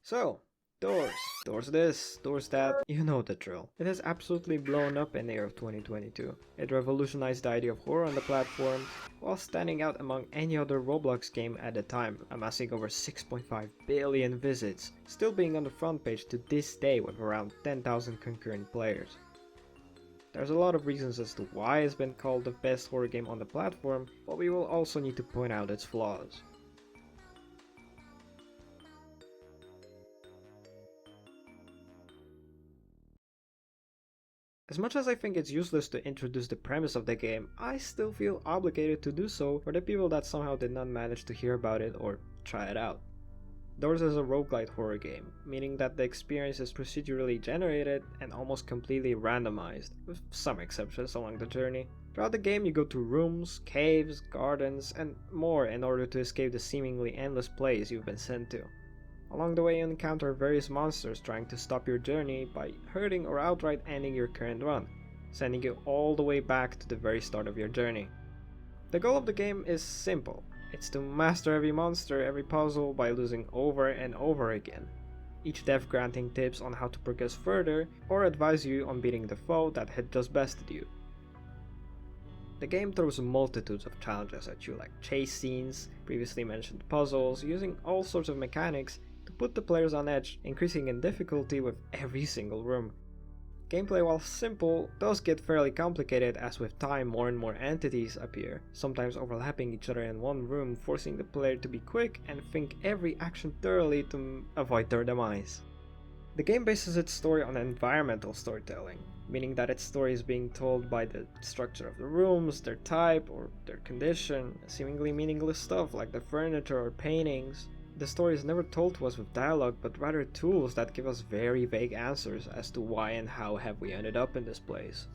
So, Doors. Doors this, Doors that, you know the drill. It has absolutely blown up in the year of 2022. It revolutionized the idea of horror on the platform, while standing out among any other Roblox game at the time, amassing over 6.5 billion visits, still being on the front page to this day with around 10,000 concurrent players. There's a lot of reasons as to why it's been called the best horror game on the platform, but we will also need to point out its flaws. As much as I think it's useless to introduce the premise of the game, I still feel obligated to do so for the people that somehow did not manage to hear about it or try it out. Doors is a roguelite horror game, meaning that the experience is procedurally generated and almost completely randomized, with some exceptions along the journey. Throughout the game you go to rooms, caves, gardens, and more in order to escape the seemingly endless place you've been sent to. Along the way you encounter various monsters trying to stop your journey by hurting or outright ending your current run, sending you all the way back to the very start of your journey. The goal of the game is simple. It's to master every monster, every puzzle by losing over and over again, each death granting tips on how to progress further or advise you on beating the foe that had just bested you. The game throws multitudes of challenges at you, like chase scenes, previously mentioned puzzles, using all sorts of mechanics to put the players on edge, increasing in difficulty with every single room. Gameplay, while simple, does get fairly complicated as with time more and more entities appear, sometimes overlapping each other in one room, forcing the player to be quick and think every action thoroughly to avoid their demise. The game bases its story on environmental storytelling, meaning that its story is being told by the structure of the rooms, their type, or their condition, seemingly meaningless stuff like the furniture or paintings. The story is never told to us with dialogue, but rather tools that give us very vague answers as to why and how have we ended up in this place.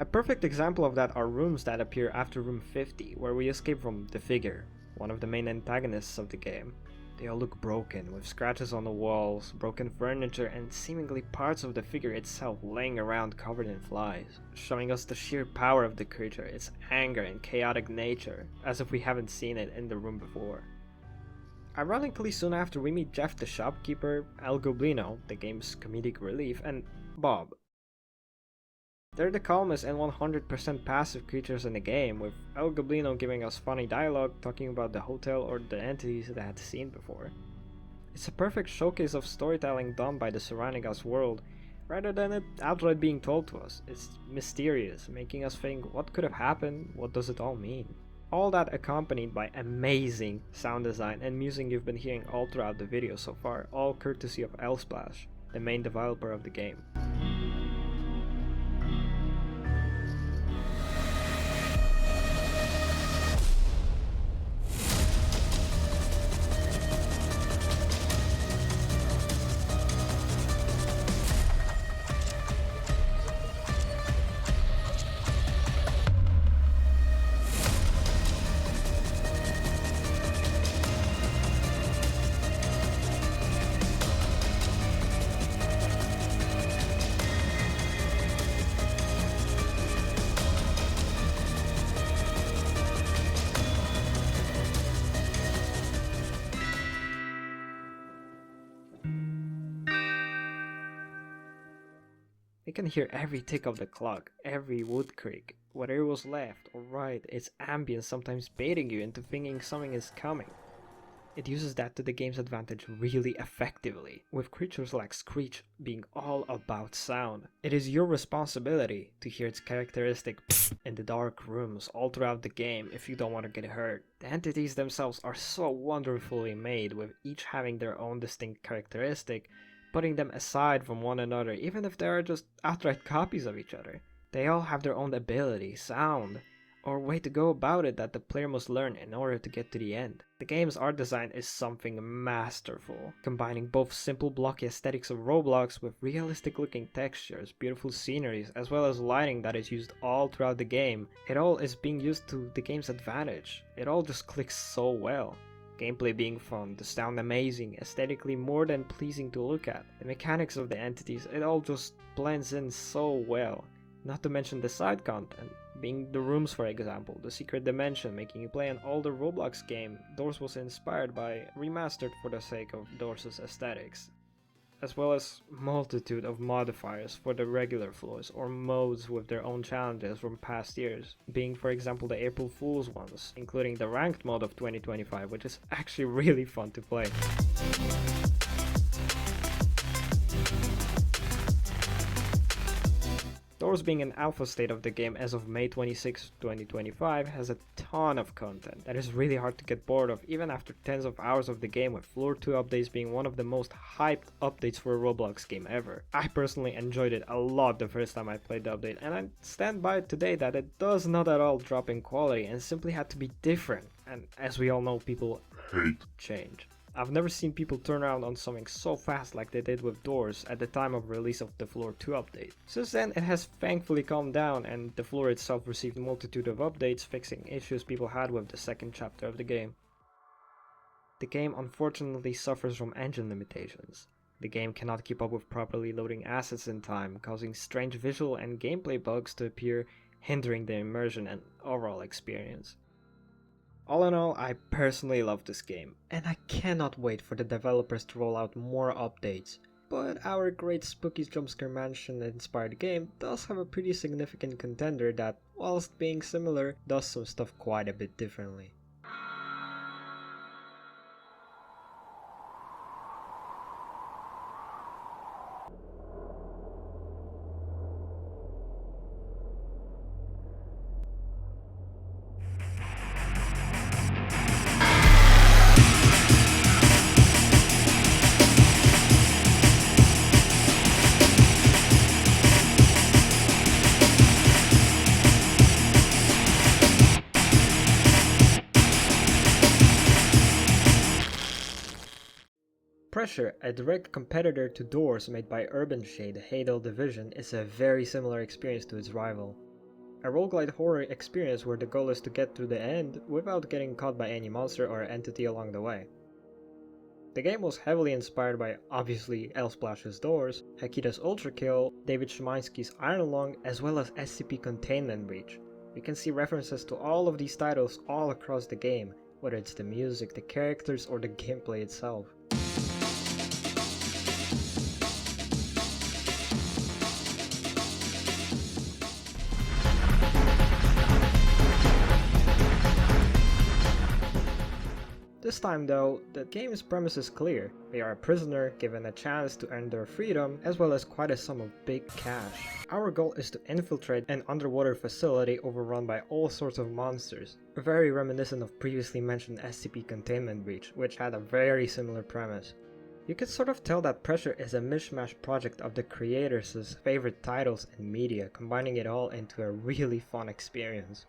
A perfect example of that are rooms that appear after room 50, where we escape from the Figure, one of the main antagonists of the game. They all look broken, with scratches on the walls, broken furniture, and seemingly parts of the Figure itself laying around covered in flies, showing us the sheer power of the creature, its anger and chaotic nature, as if we haven't seen it in the room before. Ironically, soon after we meet Jeff the shopkeeper, El Goblino, the game's comedic relief, and Bob. They're the calmest and 100% passive creatures in the game, with El Goblino giving us funny dialogue talking about the hotel or the entities they had seen before. It's a perfect showcase of storytelling done by the surrounding us world, rather than it outright being told to us. It's mysterious, making us think what could have happened, what does it all mean? All that accompanied by amazing sound design and music you've been hearing all throughout the video so far, all courtesy of LSPLASH, the main developer of the game. You can hear every tick of the clock, every wood creak, whether it was left or right, its ambience sometimes baiting you into thinking something is coming. It uses that to the game's advantage really effectively, with creatures like Screech being all about sound. It is your responsibility to hear its characteristic pfft in the dark rooms all throughout the game if you don't want to get hurt. The entities themselves are so wonderfully made, with each having their own distinct characteristic, putting them aside from one another even if they are just outright copies of each other. They all have their own ability, sound, or way to go about it that the player must learn in order to get to the end. The game's art design is something masterful, combining both simple blocky aesthetics of Roblox with realistic looking textures, beautiful sceneries, as well as lighting that is used all throughout the game. It all is being used to the game's advantage. It all just clicks so well. Gameplay being fun, the sound amazing, aesthetically more than pleasing to look at, the mechanics of the entities, it all just blends in so well. Not to mention the side content, being the rooms for example, the secret dimension making you play an older Roblox game Doors was inspired by, remastered for the sake of Doors' aesthetics. As well as multitude of modifiers for the regular floors or modes with their own challenges from past years, being for example the April Fool's ones, including the ranked mode of 2025, which is actually really fun to play. Doors being an alpha state of the game as of May 26, 2025 has a ton of content that is really hard to get bored of even after tens of hours of the game, with Floor 2 updates being one of the most hyped updates for a Roblox game ever. I personally enjoyed it a lot the first time I played the update, and I stand by it today that it does not at all drop in quality and simply had to be different, and as we all know, people hate change. I've never seen people turn around on something so fast like they did with Doors at the time of release of the Floor 2 update. Since then it has thankfully calmed down and the floor itself received a multitude of updates fixing issues people had with the second chapter of the game. The game unfortunately suffers from engine limitations. The game cannot keep up with properly loading assets in time, causing strange visual and gameplay bugs to appear, hindering the immersion and overall experience. All in all, I personally love this game, and I cannot wait for the developers to roll out more updates. But our great Spooky's Jumpscare Mansion inspired game does have a pretty significant contender that, whilst being similar, does some stuff quite a bit differently. Pressure, a direct competitor to Doors made by Urban Shade Hadal Division, is a very similar experience to its rival. A roguelite horror experience where the goal is to get to the end without getting caught by any monster or entity along the way. The game was heavily inspired by obviously LSPLASH's Doors, Hakita's Ultra Kill, David Szymański's Iron Lung, as well as SCP Containment Breach. You can see references to all of these titles all across the game, whether it's the music, the characters, or the gameplay itself. This time though, the game's premise is clear. We are a prisoner given a chance to earn their freedom, as well as quite a sum of big cash. Our goal is to infiltrate an underwater facility overrun by all sorts of monsters, very reminiscent of previously mentioned SCP Containment Breach, which had a very similar premise. You could sort of tell that Pressure is a mishmash project of the creators' favorite titles and media, combining it all into a really fun experience.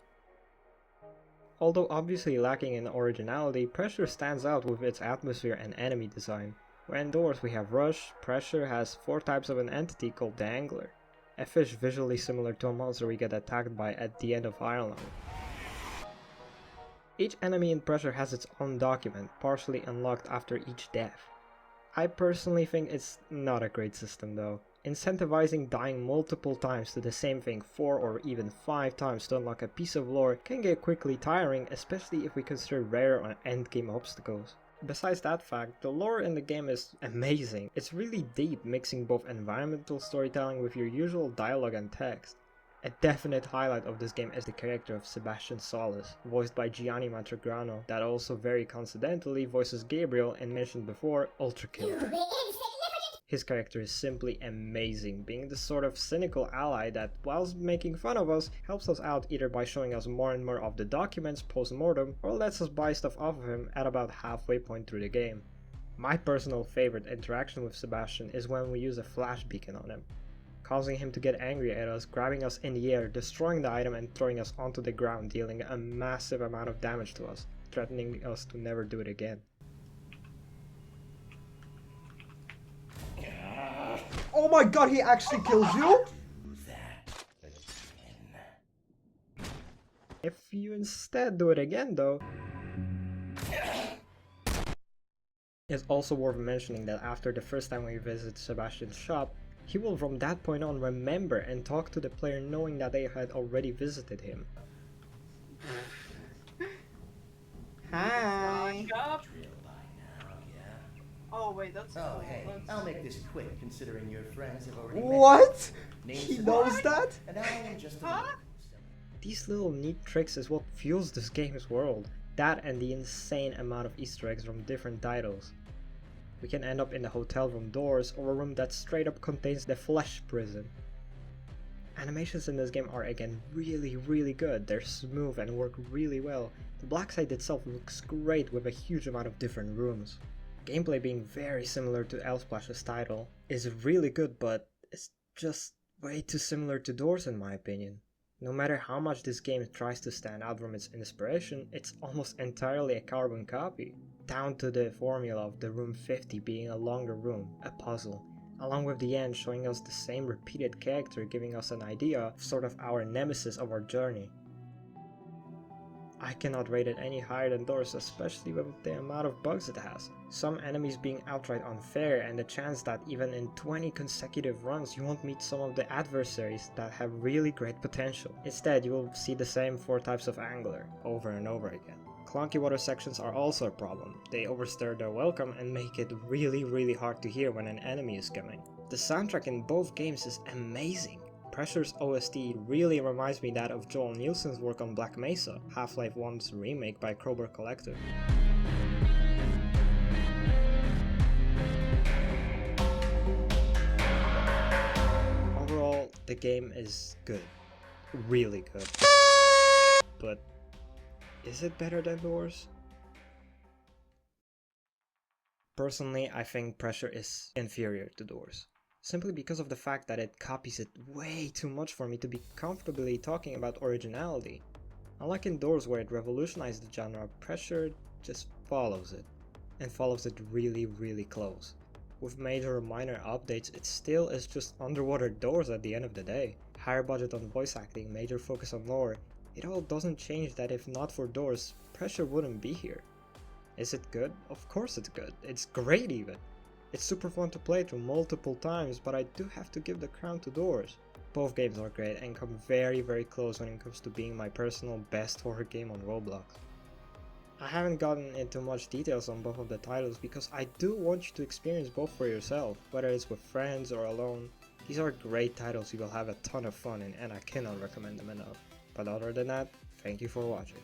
Although obviously lacking in originality, Pressure stands out with its atmosphere and enemy design. Where in Doors we have Rush, Pressure has 4 types of an entity called the Angler, a fish visually similar to a monster we get attacked by at the end of Iron Lung. Each enemy in Pressure has its own document, partially unlocked after each death. I personally think it's not a great system though. Incentivizing dying multiple times to the same thing 4 or even 5 times to unlock a piece of lore can get quickly tiring, especially if we consider rare or endgame obstacles. Besides that fact, the lore in the game is amazing. It's really deep, mixing both environmental storytelling with your usual dialogue and text. A definite highlight of this game is the character of Sebastian Solis, voiced by Gianni Matragrano, that also very coincidentally voices Gabriel and mentioned before, Ultra Kill. His character is simply amazing, being the sort of cynical ally that, whilst making fun of us, helps us out either by showing us more and more of the documents post-mortem, or lets us buy stuff off of him at about halfway point through the game. My personal favorite interaction with Sebastian is when we use a flash beacon on him, causing him to get angry at us, grabbing us in the air, destroying the item and throwing us onto the ground, dealing a massive amount of damage to us, threatening us to never do it again. Oh my god, he actually kills you? If you instead do it again though, it's also worth mentioning that after the first time we visit Sebastian's shop, He will from that point on remember and talk to the player knowing that they had already visited him. Hi. Oh wait, that's Oh, cool. hey, That's... I'll make this quick considering your friends have already What? met. He Name's knows What? that? And I am just a Huh? These little neat tricks is what fuels this game's world. That and the insane amount of Easter eggs from different titles. We can end up in the hotel room doors or a room that straight up contains the Flesh prison. Animations in this game are again really good, they're smooth and work really well. The black site itself looks great with a huge amount of different rooms. Gameplay being very similar to LSPLASH's title is really good, but it's just way too similar to Doors in my opinion. No matter how much this game tries to stand out from its inspiration, it's almost entirely a carbon copy, down to the formula of the room 50 being a longer room, a puzzle, along with the end showing us the same repeated character giving us an idea of sort of our nemesis of our journey. I cannot rate it any higher than Doors, especially with the amount of bugs it has. Some enemies being outright unfair and the chance that even in 20 consecutive runs you won't meet some of the adversaries that have really great potential. Instead you will see the same 4 types of angler over and over again. Clunky water sections are also a problem. They overstir their welcome and make it really hard to hear when an enemy is coming. The soundtrack in both games is amazing. Pressure's OST really reminds me that of Joel Nielsen's work on Black Mesa, Half-Life 1's remake by Crowbar Collective. Overall, the game is good. Really good. But is it better than Doors? Personally, I think Pressure is inferior to Doors. Simply because of the fact that it copies it way too much for me to be comfortably talking about originality. Unlike in Doors where it revolutionized the genre, Pressure just follows it. And follows it really close. With major or minor updates, it still is just underwater Doors at the end of the day. Higher budget on voice acting, major focus on lore, it all doesn't change that if not for Doors, Pressure wouldn't be here. Is it good? Of course it's good. It's great even. It's super fun to play through multiple times, but I do have to give the crown to Doors. Both games are great and come very close when it comes to being my personal best horror game on Roblox. I haven't gotten into much details on both of the titles because I do want you to experience both for yourself, whether it's with friends or alone. These are great titles you will have a ton of fun in and I cannot recommend them enough. But other than that, thank you for watching.